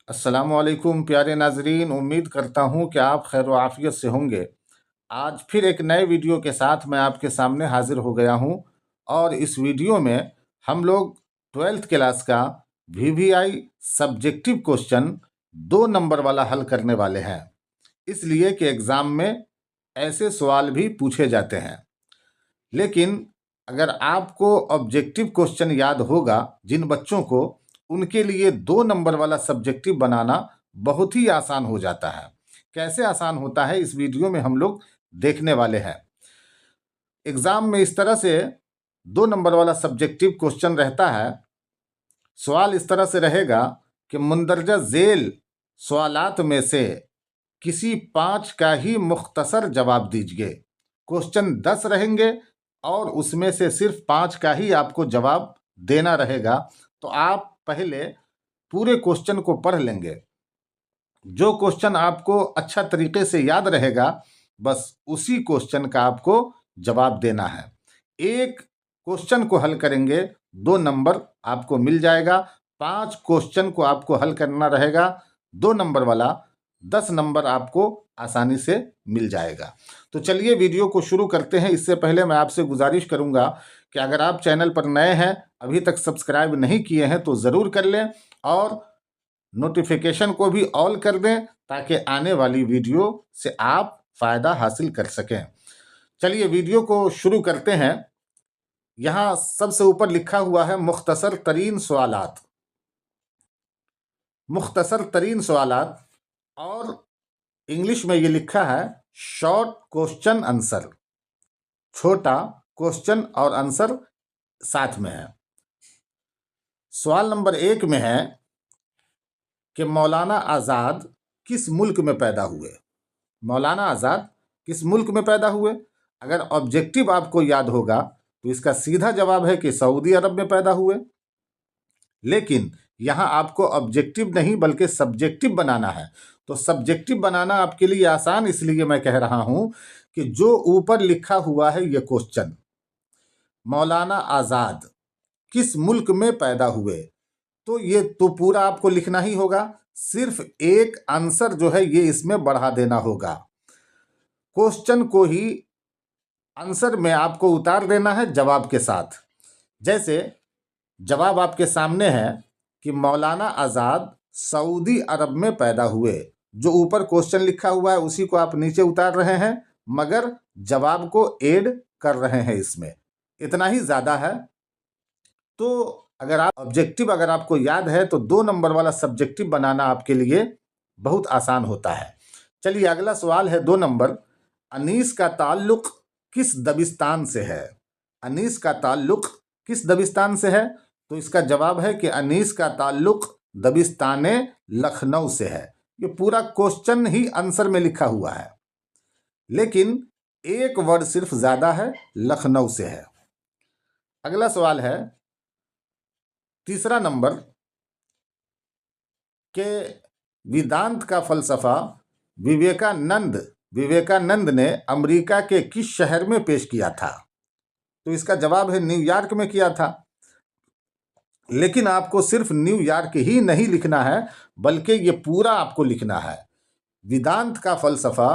अस्सलामुअलैकुम प्यारे नाजरीन, उम्मीद करता हूँ कि आप खैर आफियत से होंगे। आज फिर एक नए वीडियो के साथ मैं आपके सामने हाजिर हो गया हूँ और इस वीडियो में हम लोग 12th क्लास का वीवीआई सब्जेक्टिव क्वेश्चन 2 नंबर वाला हल करने वाले हैं, इसलिए कि एग्ज़ाम में ऐसे सवाल भी पूछे जाते हैं। लेकिन अगर आपको ऑब्जेक्टिव क्वेश्चन याद होगा जिन बच्चों को, उनके लिए 2 नंबर वाला सब्जेक्टिव बनाना बहुत ही आसान हो जाता है। कैसे आसान होता है इस वीडियो में हम लोग देखने वाले हैं। एग्जाम में इस तरह से 2 नंबर वाला सब्जेक्टिव क्वेश्चन रहता है। सवाल इस तरह से रहेगा कि मुंदरजा झेल सवालात में से किसी 5 का ही मुख्तसर जवाब दीजिए। क्वेश्चन 10 रहेंगे और उसमें से सिर्फ 5 का ही आपको जवाब देना रहेगा। तो आप पहले पूरे क्वेश्चन को पढ़ लेंगे। जो क्वेश्चन आपको अच्छा तरीके से याद रहेगा, बस उसी क्वेश्चन का आपको जवाब देना है। एक क्वेश्चन को हल करेंगे 2 नंबर आपको मिल जाएगा। 5 क्वेश्चन को आपको हल करना रहेगा 2 नंबर वाला, 10 नंबर आपको आसानी से मिल जाएगा। तो चलिए वीडियो को शुरू करते हैं। इससे पहले मैं आपसे गुजारिश करूंगा कि अगर आप चैनल पर नए हैं, अभी तक सब्सक्राइब नहीं किए हैं, तो ज़रूर कर लें और नोटिफिकेशन को भी ऑल कर दें ताकि आने वाली वीडियो से आप फ़ायदा हासिल कर सकें। चलिए वीडियो को शुरू करते हैं। यहाँ सबसे ऊपर लिखा हुआ है मुख्तसर तरीन सवालात। मुख्तसर तरीन सवालात और इंग्लिश में ये लिखा है शॉर्ट क्वेश्चन आंसर। छोटा क्वेश्चन और आंसर साथ में है। सवाल नंबर 1 में है कि मौलाना आज़ाद किस मुल्क में पैदा हुए। मौलाना आज़ाद किस मुल्क में पैदा हुए? अगर ऑब्जेक्टिव आपको याद होगा तो इसका सीधा जवाब है कि सऊदी अरब में पैदा हुए। लेकिन यहाँ आपको ऑब्जेक्टिव नहीं बल्कि सब्जेक्टिव बनाना है। तो सब्जेक्टिव बनाना आपके लिए आसान इसलिए मैं कह रहा हूँ कि जो ऊपर लिखा हुआ है ये क्वेश्चन, मौलाना आज़ाद किस मुल्क में पैदा हुए, तो ये तो पूरा आपको लिखना ही होगा। सिर्फ एक आंसर जो है ये इसमें बढ़ा देना होगा। क्वेश्चन को ही आंसर में आपको उतार देना है जवाब के साथ। जैसे जवाब आपके सामने है कि मौलाना आज़ाद सऊदी अरब में पैदा हुए। जो ऊपर क्वेश्चन लिखा हुआ है उसी को आप नीचे उतार रहे हैं, मगर जवाब को ऐड कर रहे हैं इसमें। इतना ही ज़्यादा है। तो अगर आपको याद है तो 2 नंबर वाला सब्जेक्टिव बनाना आपके लिए बहुत आसान होता है। चलिए अगला सवाल है 2 नंबर। अनीस का ताल्लुक किस दबिस्तान से है? अनीस का ताल्लुक किस दबिस्तान से है? तो इसका जवाब है कि अनीस का ताल्लुक दबिस्तान लखनऊ से है। ये पूरा क्वेश्चन ही आंसर में लिखा हुआ है, लेकिन एक वर्ड सिर्फ ज़्यादा है, लखनऊ से है। अगला सवाल है 3 नंबर के वेदांत का फलसफा विवेकानंद ने अमेरिका के किस शहर में पेश किया था? तो इसका जवाब है न्यूयॉर्क में किया था। लेकिन आपको सिर्फ न्यूयॉर्क ही नहीं लिखना है, बल्कि ये पूरा आपको लिखना है। वेदांत का फलसफा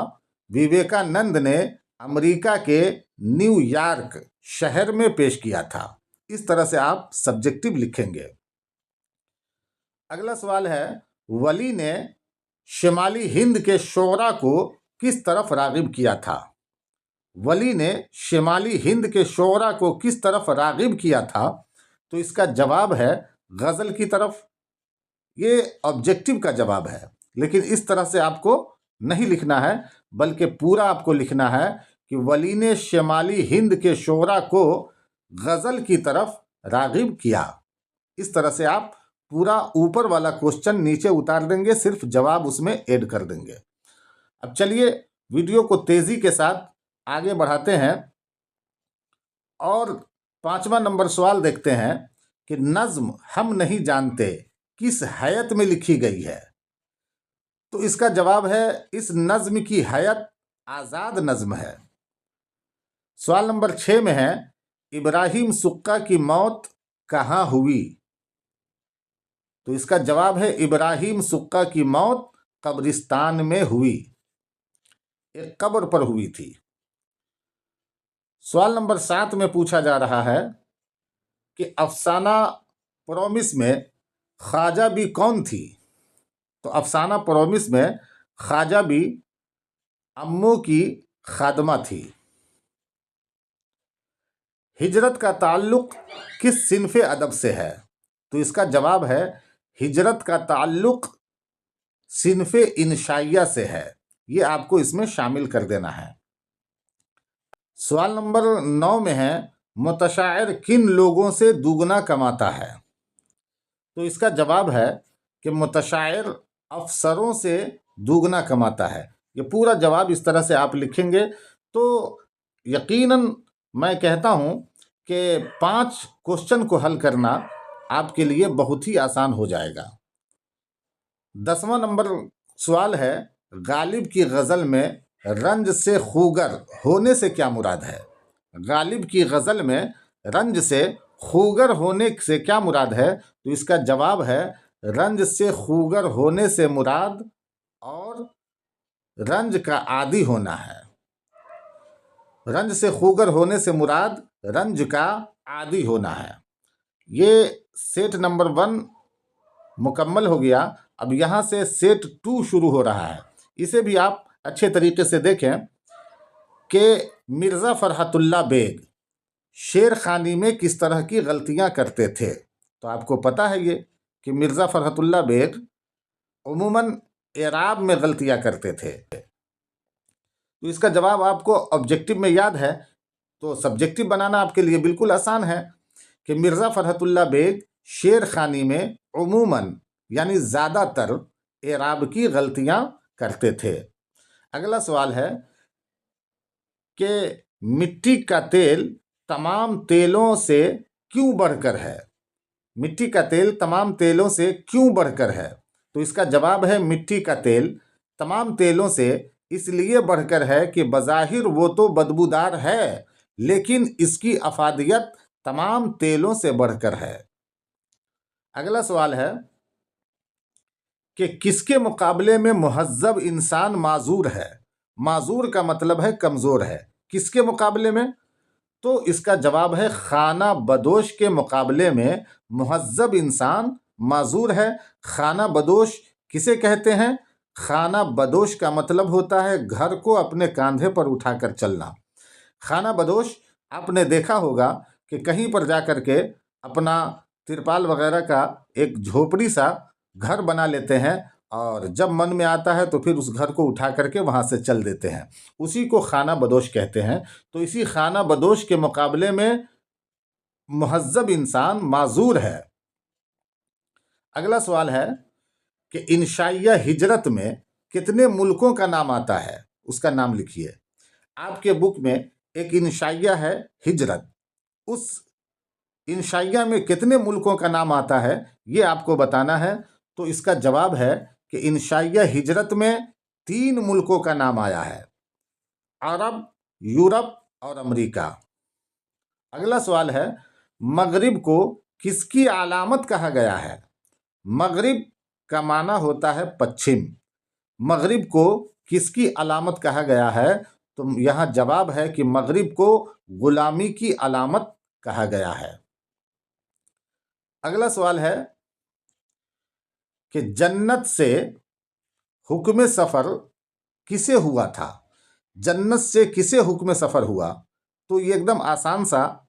विवेकानंद ने अमेरिका के न्यूयॉर्क शहर में पेश किया था। इस तरह से आप सब्जेक्टिव लिखेंगे। अगला सवाल है वली ने शिमाली हिंद के शोरा को किस तरफ रागिब किया था? वली ने शिमाली हिंद के शोरा को किस तरफ रागिब किया था? तो इसका जवाब है गज़ल की तरफ। ये ऑब्जेक्टिव का जवाब है, लेकिन इस तरह से आपको नहीं लिखना है, बल्कि पूरा आपको लिखना है कि वली ने शिमाली हिंद के शोरा को गज़ल की तरफ रागिब किया। इस तरह से आप पूरा ऊपर वाला क्वेश्चन नीचे उतार देंगे, सिर्फ जवाब उसमें ऐड कर देंगे। अब चलिए वीडियो को तेज़ी के साथ आगे बढ़ाते हैं और 5वां नंबर सवाल देखते हैं कि नज्म हम नहीं जानते किस हैत में लिखी गई है? तो इसका जवाब है इस नज्म की हैत आज़ाद नज्म है। सवाल नंबर 6 में है इब्राहिम सुक्का की मौत कहाँ हुई? तो इसका जवाब है इब्राहिम सुक्का की मौत कब्रिस्तान में हुई, एक कब्र पर हुई थी। सवाल नंबर 7 में पूछा जा रहा है कि अफसाना प्रोमिस में ख्वाजा बी कौन थी? तो अफसाना प्रोमिस में ख्वाजा बी अम्मू की खादमा थी। हिजरत का ताल्लुक किस सिनफ़े अदब से है? तो इसका जवाब है हिजरत का ताल्लुक सिनफ़े इंशाइया से है। ये आपको इसमें शामिल कर देना है। सवाल नंबर 9 में है मुतशायर किन लोगों से दुगना कमाता है? तो इसका जवाब है कि मुतशायर अफसरों से दुगना कमाता है। ये पूरा जवाब इस तरह से आप लिखेंगे तो यकीनन मैं कहता हूँ कि 5 क्वेश्चन को हल करना आपके लिए बहुत ही आसान हो जाएगा। 10वां नंबर सवाल है गालिब की गज़ल में रंज से खूगर होने से क्या मुराद है? गालिब की गज़ल में रंज से खूगर होने से क्या मुराद है? तो इसका जवाब है रंज से खूगर होने से मुराद और रंज का आदी होना है। रंज से खूगर होने से मुराद रंज का आदी होना है। ये सेट नंबर 1 मुकम्मल हो गया। अब यहाँ से सेट 2 शुरू हो रहा है। इसे भी आप अच्छे तरीके से देखें कि मिर्ज़ा फ़रहतुल्लाह बेग शेर खानी में किस तरह की गलतियाँ करते थे। तो आपको पता है ये कि मिर्ज़ा फ़रहतुल्लाह बेग उमूमन एराब में गलतियाँ करते थे। तो इसका जवाब आपको ऑब्जेक्टिव में याद है तो सब्जेक्टिव बनाना आपके लिए बिल्कुल आसान है कि मिर्ज़ा फ़रहतुल्लाह बेग शेर खानी में उमूमन यानी ज़्यादातर एराब की गलतियाँ करते थे। अगला सवाल है कि मिट्टी का तेल तमाम तेलों से क्यों बढ़कर है? मिट्टी का तेल तमाम तेलों से क्यों बढ़कर है? तो इसका जवाब है मिट्टी का तेल तमाम तेलों से इसलिए बढ़कर है कि बज़ाहिर वो तो बदबूदार है लेकिन इसकी अफादियत तमाम तेलों से बढ़कर है। अगला सवाल है कि किसके मुकाबले में मुहज़्ज़ब इंसान माजूर है? माजूर का मतलब है कमज़ोर है। किसके मुकाबले में? तो इसका जवाब है खाना बदोश के मुकाबले में मुहज़्ज़ब इंसान माजूर है। खाना बदोश किसे कहते हैं? खाना बदोश का मतलब होता है घर को अपने कांधे पर उठाकर चलना। खाना बदोश आपने देखा होगा कि कहीं पर जा कर के अपना तिरपाल वगैरह का एक झोपड़ी सा घर बना लेते हैं और जब मन में आता है तो फिर उस घर को उठा करके वहाँ से चल देते हैं। उसी को खाना बदोश कहते हैं। तो इसी खाना बदोश के मुकाबले में मुहज़्ज़ब इंसान माजूर है। अगला सवाल है कि इंशाइया हिजरत में कितने मुल्कों का नाम आता है? उसका नाम लिखिए। आपके बुक में एक इंशाइया है हिजरत, उस इंशाइया में कितने मुल्कों का नाम आता है ये आपको बताना है। तो इसका जवाब है कि इंशाइया हिजरत में 3 मुल्कों का नाम आया है, अरब, यूरोप और अमेरिका। अगला सवाल है मगरिब को किसकी अलामत कहा गया है? मगरिब का माना होता है पश्चिम। मगरिब को किसकी अलामत कहा गया है? तो यहाँ जवाब है कि मगरिब को गुलामी की अलामत कहा गया है। अगला सवाल है कि जन्नत से हुक्म सफ़र किसे हुआ था? जन्नत से किसे हुक्म सफ़र हुआ? तो ये एकदम आसान सा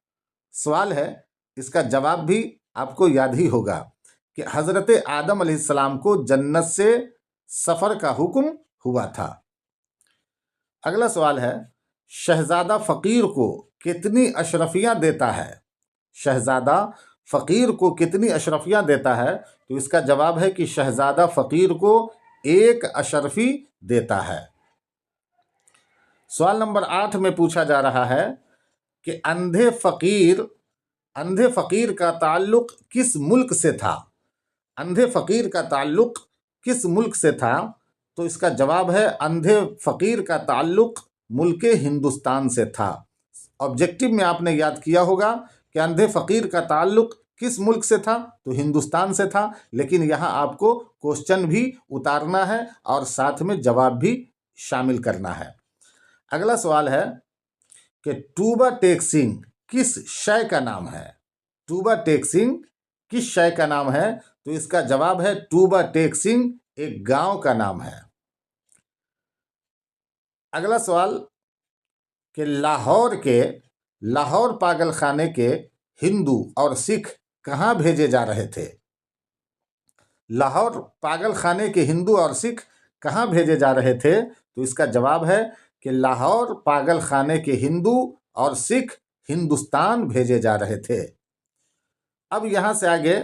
सवाल है। इसका जवाब भी आपको याद ही होगा कि हज़रत आदम अलैहिस्सलाम को जन्नत से सफ़र का हुक्म हुआ था। अगला सवाल है शहज़ादा फ़कीर को कितनी अशरफियाँ देता है? शहज़ादा फ़कीर को कितनी अशरफियाँ देता है? तो इसका जवाब है कि शहज़ादा फ़कीर को 1 अशरफी देता है। सवाल नंबर 8 में पूछा जा रहा है कि अंधे फ़कीर का ताल्लुक़ किस मुल्क से था? अंधे फ़कीर का ताल्लुक़ किस मुल्क से था? तो इसका जवाब है अंधे फ़कीर का ताल्लुक़ मुल्क हिंदुस्तान से था। ऑब्जेक्टिव में आपने याद किया होगा कि अंधे फ़कीर का ताल्लुक़ किस मुल्क से था? तो हिंदुस्तान से था। लेकिन यहाँ आपको क्वेश्चन भी उतारना है और साथ में जवाब भी शामिल करना है। अगला सवाल है कि टूबा टेक सिंह किस शय का नाम है? टूबा टेक सिंह किस शय का नाम है? तो इसका जवाब है टूबा टेक सिंह एक गांव का नाम है। अगला सवाल कि लाहौर पागलखाने के हिंदू और सिख कहाँ भेजे जा रहे थे? लाहौर पागलखाने के हिंदू और सिख कहाँ भेजे जा रहे थे? तो इसका जवाब है कि लाहौर पागलखाने के हिंदू और सिख हिंदुस्तान भेजे जा रहे थे। अब यहाँ से आगे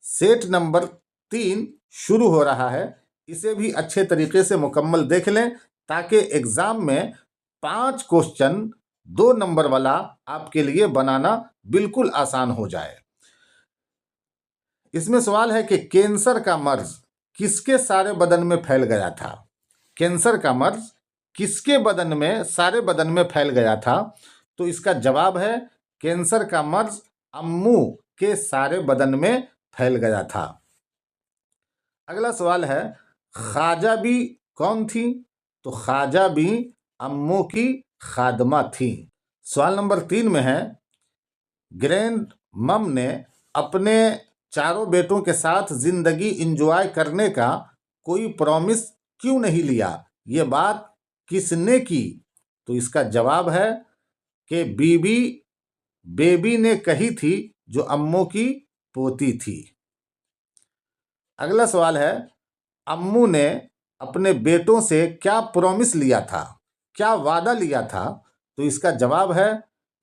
सेट नंबर 3 शुरू हो रहा है। इसे भी अच्छे तरीके से मुकम्मल देख लें ताकि एग्जाम में 5 क्वेश्चन 2 नंबर वाला आपके लिए बनाना बिल्कुल आसान हो जाए। इसमें सवाल है कि कैंसर का मर्ज किसके सारे बदन में फैल गया था? कैंसर का मर्ज किसके बदन में, सारे बदन में फैल गया था? तो इसका जवाब है कैंसर का मर्ज अम्मू के सारे बदन में फैल गया था। अगला सवाल है ख्वाजा बी कौन थी? तो ख्वाजा बी अम्मू की खादमा थी। सवाल नंबर 3 में है ग्रैंड मम ने अपने चारों बेटों के साथ जिंदगी एंजॉय करने का कोई प्रॉमिस क्यों नहीं लिया? ये बात किसने की? तो इसका जवाब है कि बेबी ने कही थी, जो अम्मू की पोती थी। अगला सवाल है अम्मू ने अपने बेटों से क्या प्रॉमिस लिया था, क्या वादा लिया था? तो इसका जवाब है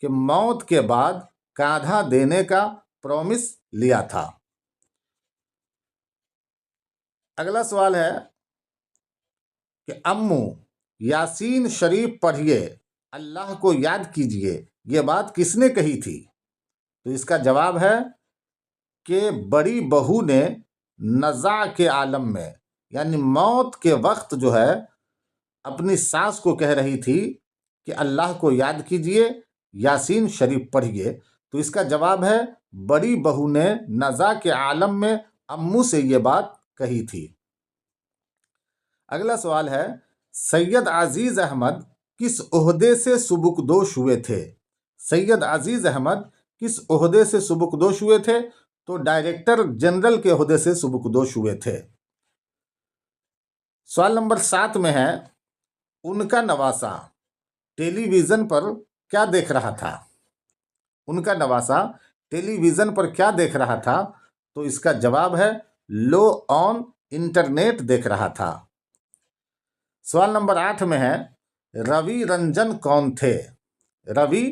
कि मौत के बाद कांधा देने का प्रॉमिस लिया था। अगला सवाल है कि अम्मू यासीन शरीफ पढ़िए, अल्लाह को याद कीजिए, ये बात किसने कही थी? तो इसका जवाब है कि बड़ी बहू ने नज़ा के आलम में, यानी मौत के वक्त जो है अपनी सास को कह रही थी कि अल्लाह को याद कीजिए, यासीन शरीफ पढ़िए। तो इसका जवाब है बड़ी बहू ने नज़ा के आलम में अम्मू से ये बात कही थी। अगला सवाल है सैयद अजीज अहमद किस ओहदे से सुबुकदोश हुए थे? सैयद अजीज अहमद किस ओहदे से सुबुकदोश हुए थे? तो डायरेक्टर जनरल के ओहदे से सुबुकदोश हुए थे। सवाल नंबर 7 में है उनका नवासा टेलीविजन पर क्या देख रहा था? उनका नवासा टेलीविजन पर क्या देख रहा था? तो इसका जवाब है लो ऑन इंटरनेट देख रहा था। सवाल नंबर 8 में है रवि रंजन कौन थे? रवि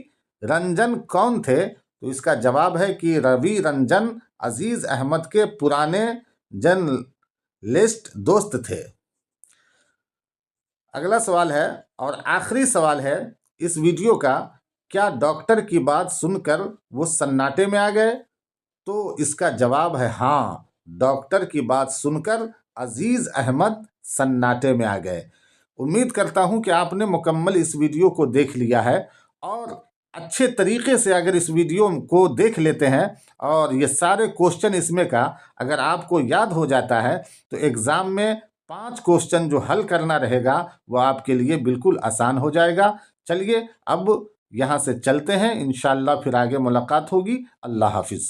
रंजन कौन थे? तो इसका जवाब है कि रवि रंजन अजीज अहमद के पुराने जर्नलिस्ट दोस्त थे। अगला सवाल है और आखिरी सवाल है इस वीडियो का, क्या डॉक्टर की बात सुनकर वो सन्नाटे में आ गए? तो इसका जवाब है हाँ, डॉक्टर की बात सुनकर अजीज अहमद सन्नाटे में आ गए। उम्मीद करता हूं कि आपने मुकम्मल इस वीडियो को देख लिया है और अच्छे तरीके से अगर इस वीडियो को देख लेते हैं और ये सारे क्वेश्चन इसमें का अगर आपको याद हो जाता है तो एग्ज़ाम में 5 क्वेश्चन जो हल करना रहेगा वो आपके लिए बिल्कुल आसान हो जाएगा। चलिए अब यहाँ से चलते हैं, इंशाअल्लाह फिर आगे मुलाकात होगी। अल्लाह हाफिज़।